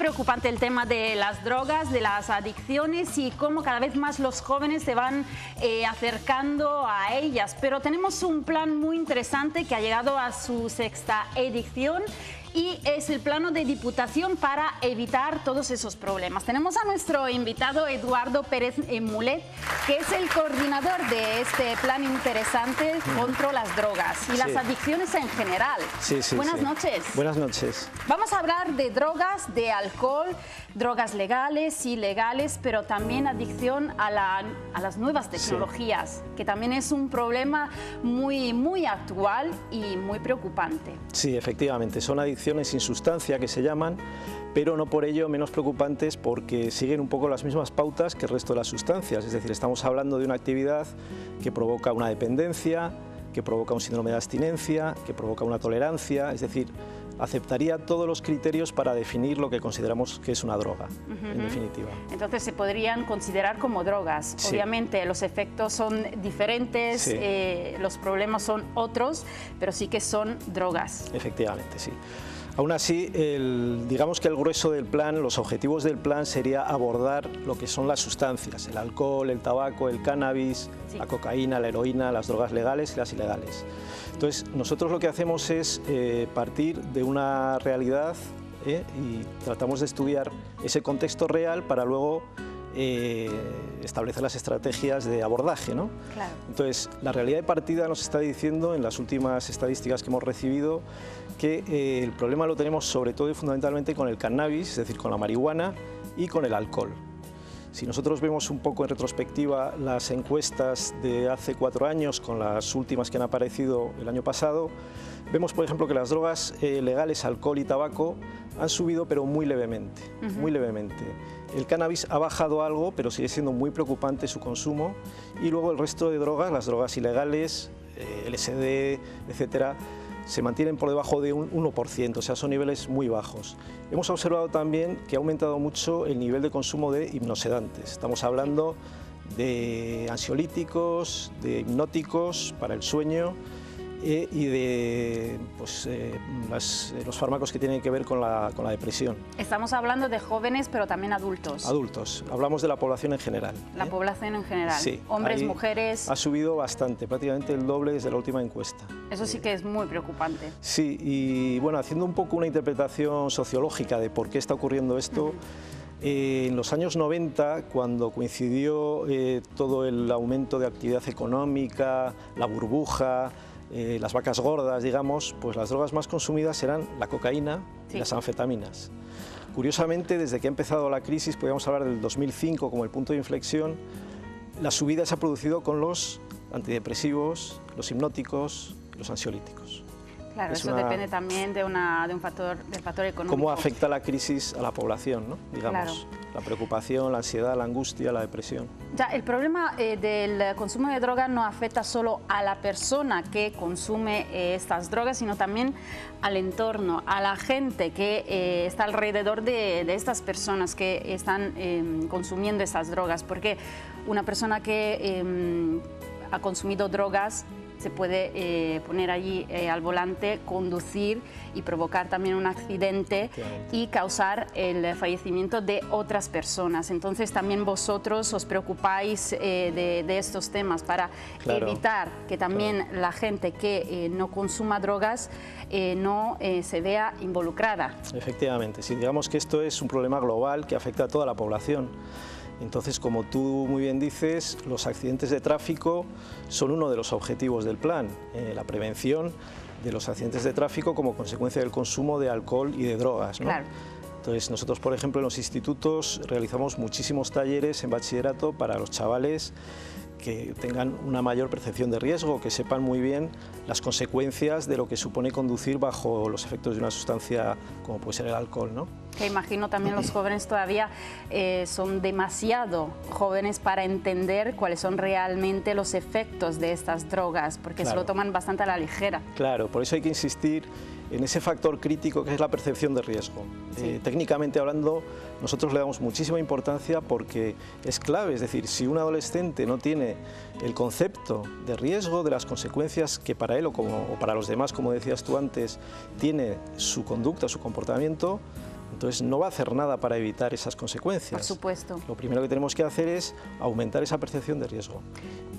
preocupante el tema de las drogas, de las adicciones y cómo cada vez más los jóvenes se van acercando a ellas. Pero tenemos un plan muy interesante que ha llegado a su 6ª edición y es el plano de Diputación para evitar todos esos problemas. Tenemos a nuestro invitado Eduardo Pérez Mulet, que es el coordinador de este plan interesante contra las drogas y las adicciones en general. Buenas noches. Buenas noches. Vamos a hablar de drogas, de alcohol, drogas legales, ilegales, pero también adicción a las nuevas tecnologías, que también es un problema muy actual y muy preocupante. Sí, efectivamente, son adicciones sin sustancia que se llaman, pero no por ello menos preocupantes porque siguen un poco las mismas pautas que el resto de las sustancias. Es decir, estamos hablando de una actividad que provoca una dependencia, que provoca un síndrome de abstinencia, que provoca una tolerancia, es decir, aceptaría todos los criterios para definir lo que consideramos que es una droga, en definitiva. Entonces se podrían considerar como drogas. Sí. Obviamente los efectos son diferentes, Sí. Los problemas son otros, pero sí que son drogas. Efectivamente, sí. Aún así, digamos que el grueso del plan, los objetivos del plan sería abordar lo que son las sustancias, el alcohol, el tabaco, el cannabis, la cocaína, la heroína, las drogas legales y las ilegales. Entonces, nosotros lo que hacemos es partir de una realidad y tratamos de estudiar ese contexto real para luego establecer las estrategias de abordaje, ¿no? Claro. Entonces, la realidad de partida nos está diciendo en las últimas estadísticas que hemos recibido que el problema lo tenemos sobre todo y fundamentalmente con el cannabis, es decir, con la marihuana y con el alcohol. Si nosotros vemos un poco en retrospectiva las encuestas de hace 4 años con las últimas que han aparecido el año pasado, vemos, por ejemplo, que las drogas legales, alcohol y tabaco, han subido, pero muy levemente, muy levemente. El cannabis ha bajado algo, pero sigue siendo muy preocupante su consumo. Y luego el resto de drogas, las drogas ilegales, LSD, etcétera, se mantienen por debajo de un 1%, o sea, son niveles muy bajos. Hemos observado también que ha aumentado mucho el nivel de consumo de hipnosedantes. Estamos hablando de ansiolíticos, de hipnóticos para el sueño y de los fármacos que tienen que ver con la depresión. Estamos hablando de jóvenes, pero también adultos. Adultos, hablamos de la población en general. La población en general, sí, hombres, mujeres. Ha subido bastante, prácticamente el doble desde la última encuesta. Eso sí que es muy preocupante. Sí, y bueno, haciendo un poco una interpretación sociológica de por qué está ocurriendo esto, en los años 90, cuando coincidió todo el aumento de actividad económica, la burbuja, las vacas gordas, digamos, pues las drogas más consumidas eran la cocaína y las anfetaminas. Curiosamente, desde que ha empezado la crisis, podríamos hablar del 2005 como el punto de inflexión, la subida se ha producido con los antidepresivos, los hipnóticos, los ansiolíticos. Claro, eso depende también del factor económico. ¿Cómo afecta la crisis a la población, ¿no? Digamos, la preocupación, la ansiedad, la angustia, la depresión. Ya, el problema del consumo de drogas no afecta solo a la persona que consume estas drogas, sino también al entorno, a la gente que está alrededor de estas personas que están consumiendo estas drogas, porque una persona que ha consumido drogas se puede poner allí al volante, conducir y provocar también un accidente y causar el fallecimiento de otras personas. Entonces también vosotros os preocupáis de estos temas para evitar que también la gente que no consuma drogas no se vea involucrada. Efectivamente, sí, digamos que esto es un problema global que afecta a toda la población. Entonces, como tú muy bien dices, los accidentes de tráfico son uno de los objetivos del plan, la prevención de los accidentes de tráfico como consecuencia del consumo de alcohol y de drogas, ¿no? Claro. Entonces, nosotros, por ejemplo, en los institutos realizamos muchísimos talleres en bachillerato para los chavales que tengan una mayor percepción de riesgo, que sepan muy bien las consecuencias de lo que supone conducir bajo los efectos de una sustancia como puede ser el alcohol, ¿no? Que imagino también los jóvenes todavía son demasiado jóvenes para entender cuáles son realmente los efectos de estas drogas, porque se lo toman bastante a la ligera. Claro, por eso hay que insistir en ese factor crítico que es la percepción de riesgo. Técnicamente hablando, nosotros le damos muchísima importancia porque es clave, es decir, si un adolescente no tiene el concepto de riesgo, de las consecuencias que para él o para los demás, como decías tú antes, tiene su conducta, su comportamiento, Entonces no va a hacer nada para evitar esas consecuencias. Por supuesto. Lo primero que tenemos que hacer es aumentar esa percepción de riesgo.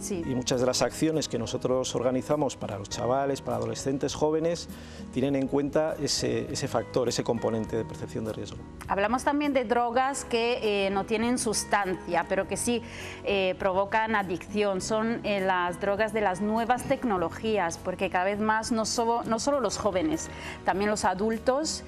Sí. Y muchas de las acciones que nosotros organizamos para los chavales, para adolescentes jóvenes, tienen en cuenta ese factor, ese componente de percepción de riesgo. Hablamos también de drogas que no tienen sustancia, pero que sí provocan adicción. Son las drogas de las nuevas tecnologías, porque cada vez más no solo los jóvenes, también los adultos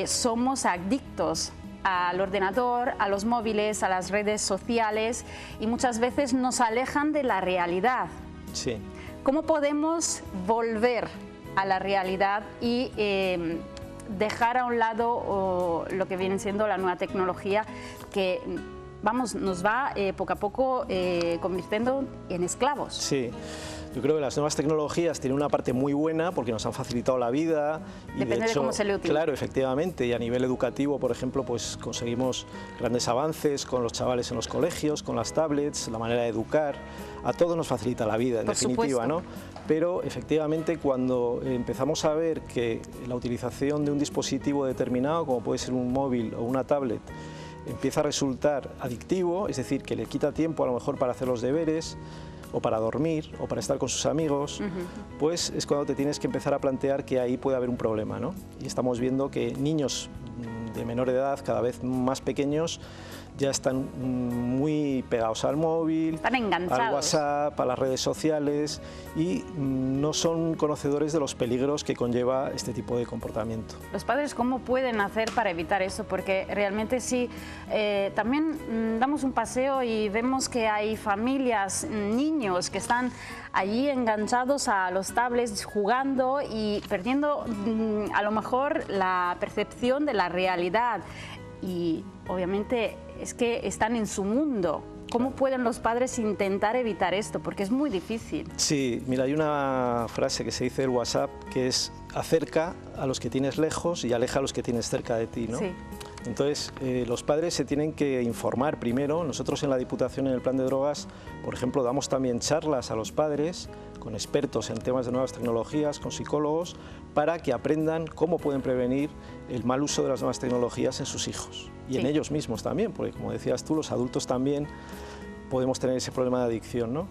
somos adictos al ordenador, a los móviles, a las redes sociales, y muchas veces nos alejan de la realidad. Sí. ¿Cómo podemos volver a la realidad y dejar a un lado lo que viene siendo la nueva tecnología que, vamos, nos va poco a poco convirtiendo en esclavos? Sí. Yo creo que las nuevas tecnologías tienen una parte muy buena porque nos han facilitado la vida. Y depende de cómo se le utilice. Claro, efectivamente, y a nivel educativo, por ejemplo, pues conseguimos grandes avances con los chavales en los colegios, con las tablets, la manera de educar. A todos nos facilita la vida, en definitiva, ¿no? Pero efectivamente, cuando empezamos a ver que la utilización de un dispositivo determinado, como puede ser un móvil o una tablet, empieza a resultar adictivo, es decir, que le quita tiempo a lo mejor para hacer los deberes, o para dormir, o para estar con sus amigos, pues es cuando te tienes que empezar a plantear que ahí puede haber un problema, ¿no? Y estamos viendo que niños de menor edad, cada vez más pequeños, ya están muy pegados al móvil, están enganchados al WhatsApp, a las redes sociales, y no son conocedores de los peligros que conlleva este tipo de comportamiento. Los padres, ¿cómo pueden hacer para evitar eso? Porque realmente sí, también damos un paseo y vemos que hay familias, niños que están allí enganchados a los tablets, jugando y perdiendo a lo mejor la percepción de la realidad. Y obviamente es que están en su mundo. ¿Cómo pueden los padres intentar evitar esto? Porque es muy difícil. Sí, mira, hay una frase que se dice del WhatsApp que es: acerca a los que tienes lejos y aleja a los que tienes cerca de ti, ¿no? Sí. Entonces, los padres se tienen que informar primero. Nosotros en la Diputación, en el Plan de Drogas, por ejemplo, damos también charlas a los padres con expertos en temas de nuevas tecnologías, con psicólogos, para que aprendan cómo pueden prevenir el mal uso de las nuevas tecnologías en sus hijos y en ellos mismos también, porque como decías tú, los adultos también podemos tener ese problema de adicción, ¿no?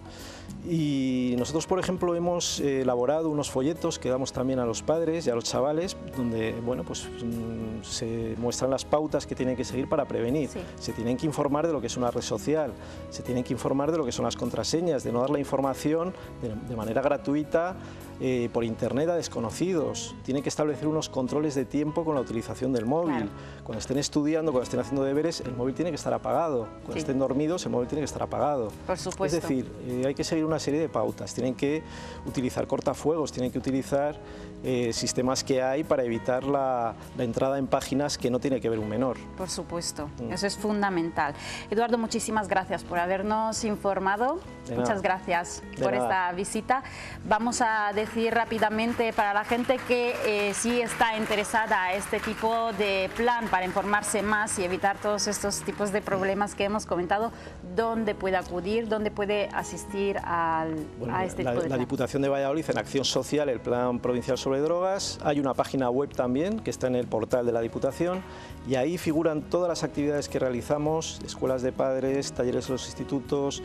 Y nosotros, por ejemplo, hemos elaborado unos folletos que damos también a los padres y a los chavales, donde bueno, pues, se muestran las pautas que tienen que seguir para prevenir. Sí. Se tienen que informar de lo que es una red social, se tienen que informar de lo que son las contraseñas, de no dar la información de manera gratuita por internet a desconocidos. Tienen que establecer unos controles de tiempo con la utilización del móvil. Claro. Cuando estén estudiando, cuando estén haciendo deberes, el móvil tiene que estar apagado. Cuando estén dormidos, el móvil tiene que estar apagado. Por supuesto. Es decir, hay que seguir una serie de pautas. Tienen que utilizar cortafuegos, tienen que utilizar sistemas que hay para evitar la entrada en páginas que no tiene que ver un menor. Por supuesto, eso es fundamental. Eduardo, muchísimas gracias por habernos informado. Muchas gracias por esta visita. Vamos a decir rápidamente para la gente que sí está interesada en este tipo de plan para informarse más y evitar todos estos tipos de problemas que hemos comentado, ¿dónde puede acudir, dónde puede asistir a este tipo de plan? La Diputación de Valladolid, en Acción Social, el Plan Provincial sobre Drogas. Hay una página web también que está en el portal de la Diputación y ahí figuran todas las actividades que realizamos: escuelas de padres, talleres en los institutos,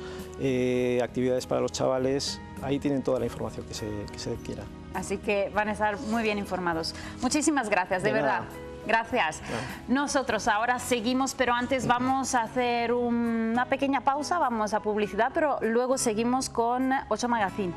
actividades para los chavales. Ahí tienen toda la información que se quiera. Así que van a estar muy bien informados. Muchísimas gracias, de verdad. Gracias. Nosotros ahora seguimos, pero antes vamos a hacer una pequeña pausa, vamos a publicidad, pero luego seguimos con 8 Magazine.